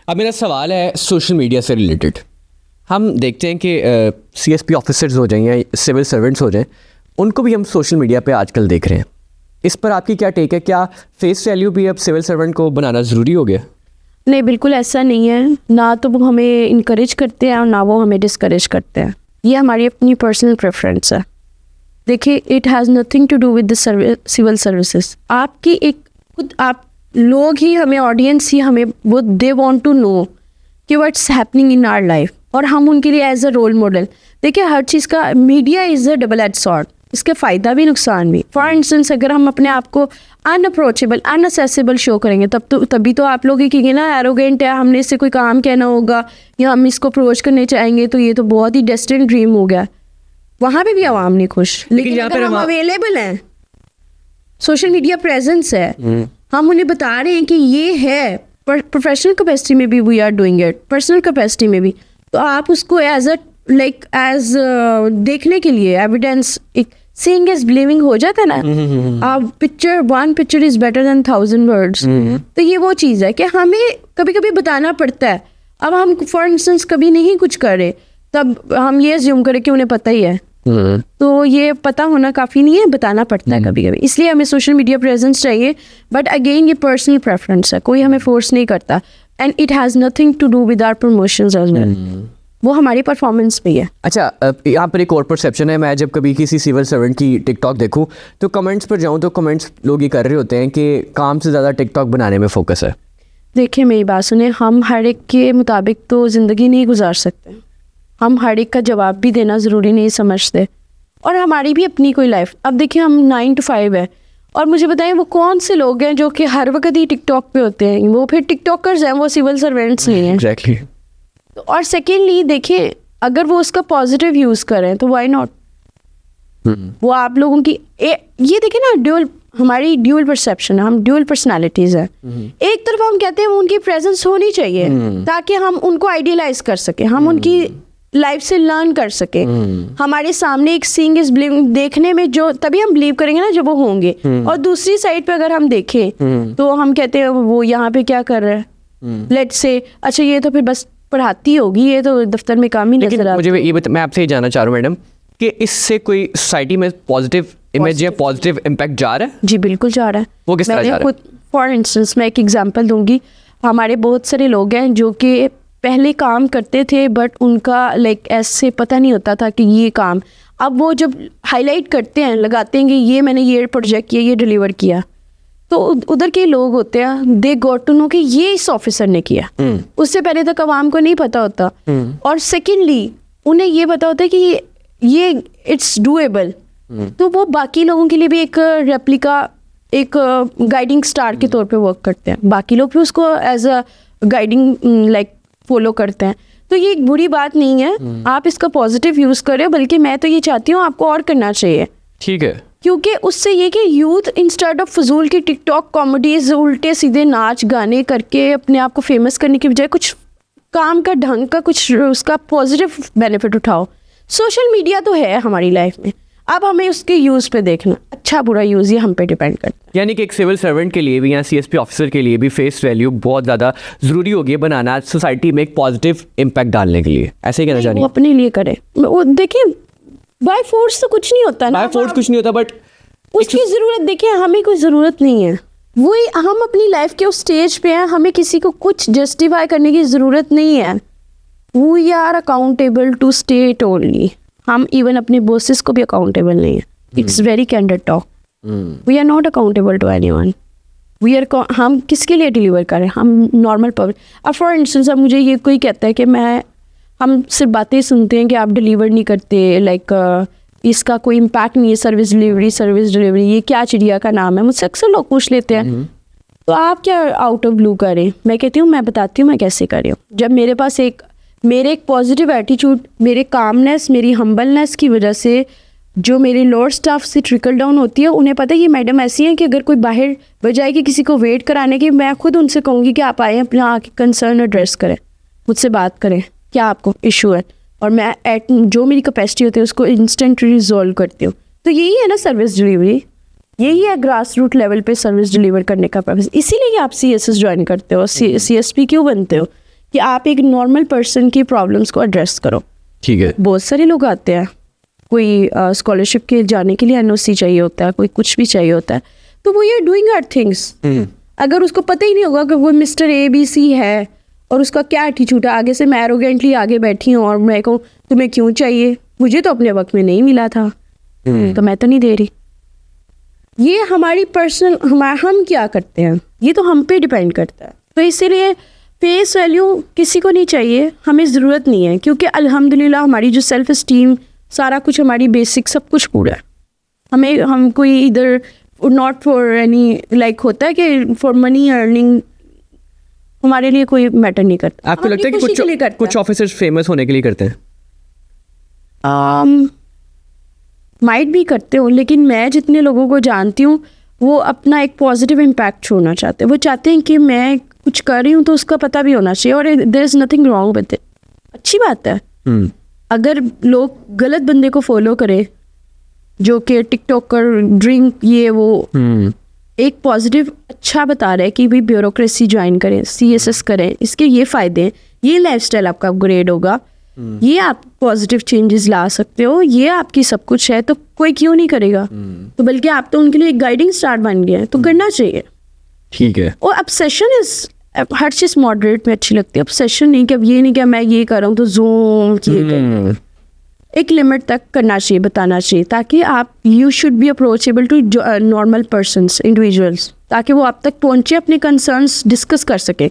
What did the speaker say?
अब मेरा सवाल है सोशल मीडिया से रिलेटेड। हम देखते हैं कि CSP ऑफिसर्स हो जाएं या सिविल सर्वेंट्स हो जाएं, उनको भी हम सोशल मीडिया पे आजकल देख रहे हैं। इस पर आपकी क्या टेक है? क्या फेस वैल्यू भी अब सिविल सर्वेंट को बनाना ज़रूरी हो गया? नहीं, बिल्कुल ऐसा नहीं है। ना तो वो हमें इनकरेज करते हैं और ना वो हमें डिस्करेज करते हैं। ये हमारी अपनी पर्सनल प्रेफरेंस है। देखिए, it has nothing to do with the civil services. आपकी एक खुद आप लोग ही हमें, ऑडियंस ही हमें, वो दे वांट टू नो कि what's happening in our life, और हम उनके लिए एज अ रोल मॉडल। देखिए, हर चीज़ का media is a double edge sword, इसके फ़ायदा भी नुकसान भी। फॉर इंस्टेंस, अगर हम अपने आप को अनअप्रोचेबल, अनअसेसिबल शो करेंगे तभी तो आप लोग ही कहेंगे ना एरोगेंट है, हमने इससे कोई काम कहना होगा या हम इसको अप्रोच करने चाहेंगे तो ये तो बहुत ही डेस्टिनेड ड्रीम हो गया। वहाँ पे भी आवाम नहीं खुश, लेकिन अगर हम अवेलेबल हैं, सोशल मीडिया प्रेजेंस है, हम उन्हें बता रहे हैं कि ये है, प्रोफेशनल कैपेसिटी में भी we are doing it, personal capacity में भी, तो आप उसको एज देखने के लिए एविडेंस, एक सीइंग इज बिलीविंग हो जाता है ना। आप one picture is better than 1000 words. तो ये वो चीज़ है कि हमें कभी कभी बताना पड़ता है। अब हम फॉर इंस्टेंस कभी नहीं कुछ करे, तब हम ये अज्यूम करें कि उन्हें पता ही है। तो ये पता होना काफ़ी नहीं है, बताना पड़ता है कभी कभी। इसलिए हमें सोशल मीडिया प्रेजेंस चाहिए, बट अगेन ये पर्सनल प्रेफरेंस है, कोई हमें फोर्स नहीं करता, and it has nothing to do with our promotions as well. वो हमारी परफॉर्मेंस पे है। अच्छा, यहाँ पर एक और परसेप्शन है। मैं जब कभी किसी सिविल सर्वेंट की टिकटॉक देखूँ तो कमेंट्स पर जाऊँ तो कमेंट्स लोग ये कर रहे होते हैं कि काम से ज़्यादा टिकटॉक बनाने में फोकस है। देखिए, मेरी बात सुने, हम हर एक के मुताबिक तो ज़िंदगी नहीं गुजार सकते। हम हर एक का जवाब भी देना ज़रूरी नहीं समझते, और हमारी भी अपनी कोई लाइफ। अब देखिए, हम 9 to 5 है, और मुझे बताएं वो कौन से लोग हैं जो कि हर वक्त ही टिकटॉक पे होते हैं? वो फिर टिकटॉकर्स हैं, वो सिविल सर्वेंट्स नहीं हैं। एग्जैक्टली। और सेकेंडली देखिए, अगर वो उसका पॉजिटिव यूज़ करें तो वाई नॉट। वो आप लोगों की ये देखिए ना, हमारी ड्यूअल परसेप्शन है, हम ड्यूअल पर्सनालिटीज़ हैं। एक तरफ हम कहते हैं उनकी प्रेजेंस होनी चाहिए ताकि हम उनको आइडियलाइज कर सकें, हम उनकी लाइफ से लर्न कर सके। हमारे सामने एक सीइंग इज बिलीविंग देखने में, जो तभी हम बिलीव करेंगे ना जब वो होंगे। और दूसरी साइड पे अगर हम देखें तो हम कहते हैं वो यहाँ पे क्या कर रहा है, लेट्स से, अच्छा ये तो फिर बस पढ़ाती होगी, ये तो दफ्तर में काम ही नजर आता है। मुझे ये मैं आपसे ही जानना चाह रहा हूँ मैडम कि इससे कोई सोसाइटी में पॉजिटिव इमेज या पॉजिटिव इम्पैक्ट जा रहा है? जी बिल्कुल जा रहा है। वो किस तरह जा रहा है? फॉर इंस्टेंस मैं एक एग्जांपल दूंगी। हमारे बहुत सारे लोग हैं जो कि पहले काम करते थे, बट उनका ऐसे पता नहीं होता था कि ये काम, अब वो जब हाईलाइट करते हैं, लगाते हैं कि ये मैंने ये प्रोजेक्ट किया, ये डिलीवर किया, तो उधर के लोग होते हैं, दे गॉट टू नो कि ये इस ऑफिसर ने किया। उससे पहले तक आवाम को नहीं पता होता। और सेकेंडली उन्हें ये पता होता है कि ये इट्स डूएबल, तो वो बाकी लोगों के लिए भी एक रेप्लिका, एक गाइडिंग स्टार के तौर पे वर्क करते हैं। बाकी लोग भी उसको एज अ गाइडिंग फॉलो करते हैं। तो ये एक बुरी बात नहीं है, आप इसका पॉजिटिव यूज़ करें, बल्कि मैं तो ये चाहती हूँ आपको और करना चाहिए। ठीक है, क्योंकि उससे ये कि यूथ इंस्टेड ऑफ फजूल की टिकटॉक कॉमेडीज, उल्टे सीधे नाच गाने करके अपने आप को फेमस करने की बजाय कुछ काम का ढंग का, कुछ उसका पॉजिटिव बेनिफिट उठाओ। सोशल मीडिया तो है हमारी लाइफ में, अब हमें उसके यूज़ पे देखना, अच्छा बुरा यूज़ ये हम पे डिपेंड करता है। यानी कि एक सिविल सर्वेंट के लिए भी या CSP ऑफिसर के लिए भी फेस वैल्यू बहुत ज़्यादा ज़रूरी होगी बनाना सोसाइटी में एक पॉजिटिव इम्पैक्ट डालने के लिए, ऐसे ही कहना चाहिए? वो अपने लिए करे। वो देखिए, बाय फोर्स तो कुछ नहीं होता ना, बाय फोर्स कुछ नहीं होता, बट उसकी ज़रूरत, देखिए हमें कोई ज़रूरत नहीं है। वही हम अपनी लाइफ के उस स्टेज पे हैं, हमें किसी को कुछ जस्टिफाई करने की ज़रूरत नहीं है। We are accountable to state only. हम इवन अपने बॉसेस को भी अकाउंटेबल नहीं है। It's very candid talk. We are not accountable to anyone. हम किसके लिए डिलीवर करें? हम नॉर्मल पब्लिक। अब फॉर इंस्टेंस, अब मुझे ये कोई कहता है कि हम सिर्फ बातें सुनते हैं कि आप डिलीवर नहीं करते, इसका कोई इम्पैक्ट नहीं है, सर्विस डिलीवरी ये क्या चिड़िया का नाम है? मुझसे अक्सर लोग पूछ लेते हैं। तो आप क्या आउट ऑफ ब्लू करें? मैं कहती हूँ, मैं बताती हूँ मैं कैसे कर रही हूँ। जब मेरे पास मेरे एक पॉजिटिव एटीट्यूड, मेरे कामनेस, मेरी हम्बलनेस की वजह से जो मेरे लोअर स्टाफ से ट्रिकल डाउन होती है, उन्हें पता है ये मैडम ऐसी हैं कि अगर कोई बाहर बजाय कि किसी को वेट कराने की, मैं खुद उनसे कहूँगी कि आप आए, अपना आके कंसर्न एड्रेस करें, मुझसे बात करें, क्या आपको इशू है, और मैं जो मेरी कैपेसिटी होती है उसको इंस्टेंट रिजॉल्व करती हूँ। तो यही है ना सर्विस डिलीवरी, यही है ग्रास रूट लेवल पे सर्विस डिलीवर करने का पर्पस। इसीलिए आप CSS ज्वाइन करते हो, CSP क्यों बनते हो? कि आप एक नॉर्मल पर्सन की प्रॉब्लम्स को एड्रेस करो। ठीक है। बहुत सारे लोग आते हैं, कोई स्कॉलरशिप के जाने के लिए एनओसी चाहिए होता है, कोई कुछ भी चाहिए होता है, तो वो ये डूइंग आर थिंग्स। अगर उसको पता ही नहीं होगा कि वो मिस्टर ABC है और उसका क्या एटीट्यूड है, आगे से मैं एरोगेंटली आगे बैठी हूँ और मैं कहूँ तुम्हें क्यों चाहिए, मुझे तो अपने वक्त में नहीं मिला था, तो मैं तो नहीं दे रही। ये हमारी पर्सनल, हम क्या करते हैं ये तो हम पे डिपेंड करता है। तो इसीलिए फेस वैल्यू किसी को नहीं चाहिए, हमें ज़रूरत नहीं है, क्योंकि अल्हम्दुलिल्लाह हमारी जो सेल्फ इस्टीम, सारा कुछ, हमारी बेसिक सब कुछ पूरा है। हम कोई इधर नॉट फॉर एनी लाइक होता है कि फॉर मनी अर्निंग, हमारे लिए कोई मैटर नहीं करता। आपको लगता है कि कुछ ऑफिसर्स फेमस होने के लिए करते हैं? माइट भी करते हो, लेकिन मैं जितने लोगों को जानती हूँ वो अपना एक पॉजिटिव इम्पैक्ट छोड़ना चाहते हैं। वो चाहते हैं कि मैं कुछ कर रही हूँ तो उसका पता भी होना चाहिए, और there is nothing wrong with it. अच्छी बात है। अगर लोग गलत बंदे को फॉलो करें जो कि टिकटॉकर, ड्रिंक, ये वो, एक पॉजिटिव अच्छा बता रहा है कि भाई ब्यूरोक्रेसी ज्वाइन करें, CSS करें, इसके ये फ़ायदे हैं, ये लाइफस्टाइल आपका अपग्रेड होगा, ये आप पॉजिटिव चेंजेस ला सकते हो, ये आपकी सब कुछ है, तो कोई क्यों नहीं करेगा। तो बल्कि आप तो उनके लिए एक गाइडिंग स्टार बन गए हैं, तो करना चाहिए। ठीक है। और obsession is, her cheese moderate में अच्छी लगती है, ऑब्सेशन नहीं कि अब ये नहीं कि मैं ये कर रहा हूँ तो ज़ूम किए, एक लिमिट तक करना चाहिए, बताना चाहिए, ताकि आप, you should be approachable to normal persons, individuals, ताकि वो आप तक पहुँचे, अपने कंसर्न्स डिस्कस कर सके।